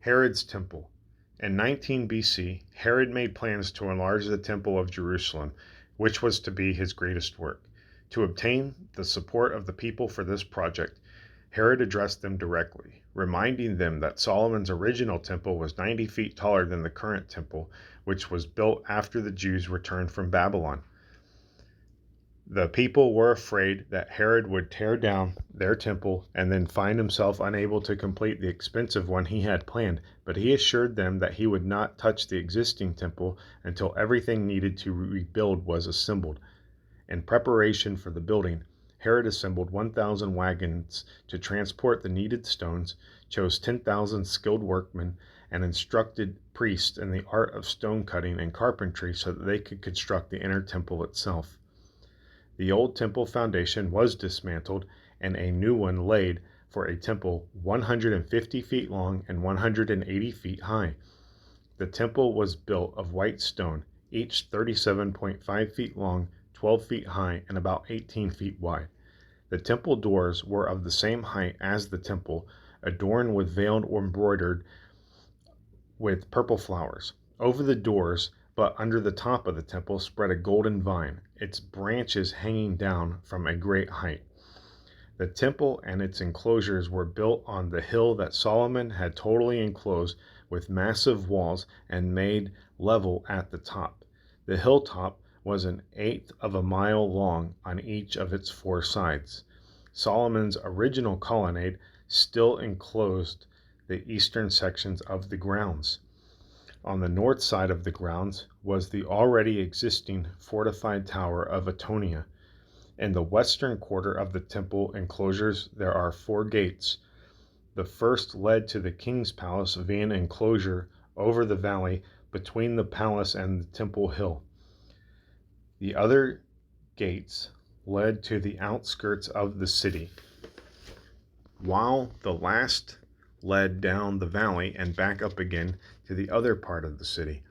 Herod's Temple. In 19 BC, Herod made plans to enlarge the Temple of Jerusalem, which was to be his greatest work. To obtain the support of the people for this project, Herod addressed them directly, reminding them that Solomon's original temple was 90 feet taller than the current temple, which was built after the Jews returned from Babylon. The people were afraid that Herod would tear down their temple and then find himself unable to complete the expensive one he had planned, but he assured them that he would not touch the existing temple until everything needed to rebuild was assembled. In preparation for the building, Herod assembled 1,000 wagons to transport the needed stones, chose 10,000 skilled workmen, and instructed priests in the art of stone cutting and carpentry so that they could construct the inner temple itself. The old temple foundation was dismantled and a new one laid for a temple 150 feet long and 180 feet high. The temple was built of white stone, each 37.5 feet long, 12 feet high, and about 18 feet wide. The temple doors were of the same height as the temple, adorned with veiled or embroidered with purple flowers. Over the doors, but under the top of the temple, spread a golden vine, its branches hanging down from a great height. The temple and its enclosures were built on the hill that Solomon had totally enclosed with massive walls and made level at the top. The hilltop was 1/8 of a mile long on each of its 4 sides. Solomon's original colonnade still enclosed the eastern sections of the grounds. On the north side of the grounds was the already existing fortified tower of Antonia. In the western quarter of the temple enclosures there are 4 gates. The first led to the king's palace via an enclosure over the valley between the palace and the temple hill. The other gates led to the outskirts of the city, while the last led down the valley and back up again to the other part of the city.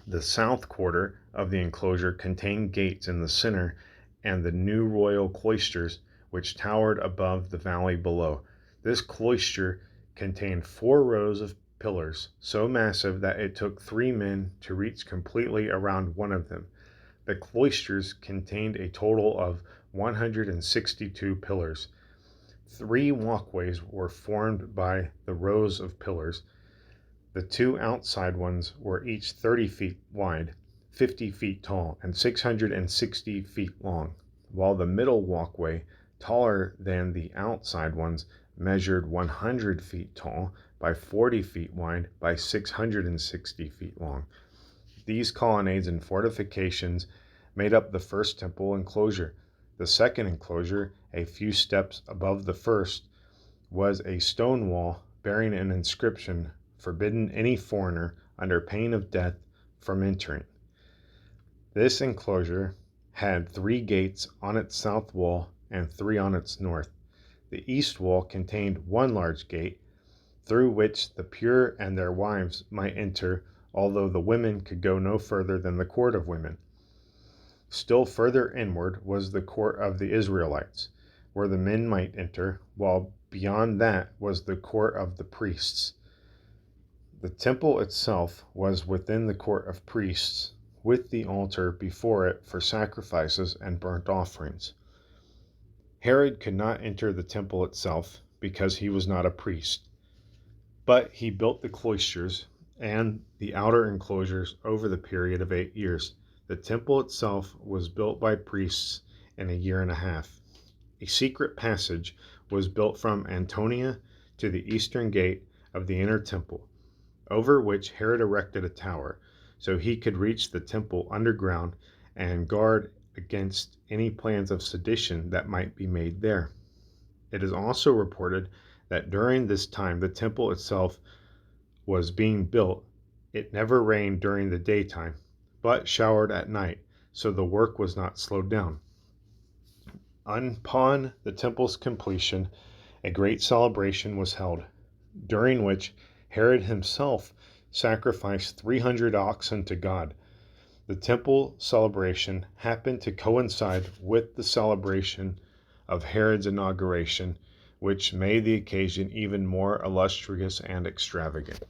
The south quarter of the enclosure contained gates in the center and the new royal cloisters which towered above the valley below. This cloister contained 4 rows of pillars, so massive that it took 3 men to reach completely around one of them. The cloisters contained a total of 162 pillars. 3 walkways were formed by the rows of pillars. The 2 outside ones were each 30 feet wide, 50 feet tall, and 660 feet long, while the middle walkway, taller than the outside ones, measured 100 feet tall by 40 feet wide by 660 feet long. These colonnades and fortifications made up the first temple enclosure. The second enclosure, a few steps above the first, was a stone wall bearing an inscription forbidding any foreigner under pain of death from entering. This enclosure had 3 gates on its south wall and 3 on its north. The east wall contained 1 large gate, through which the pure and their wives might enter, although the women could go no further than the court of women. Still further inward was the court of the Israelites, where the men might enter, while beyond that was the court of the priests. The temple itself was within the court of priests, with the altar before it for sacrifices and burnt offerings. Herod could not enter the temple itself because he was not a priest, but he built the cloisters and the outer enclosures over the period of 8 years. The temple itself was built by priests in 1.5 years. A secret passage was built from Antonia to the eastern gate of the inner temple, over which Herod erected a tower, so he could reach the temple underground and guard against any plans of sedition that might be made there. It is also reported that during this time the temple itself was being built. It never rained during the daytime, but showered at night, so the work was not slowed down. Upon the temple's completion, a great celebration was held, during which Herod himself sacrificed 300 oxen to God. The temple celebration happened to coincide with the celebration of Herod's inauguration, which made the occasion even more illustrious and extravagant.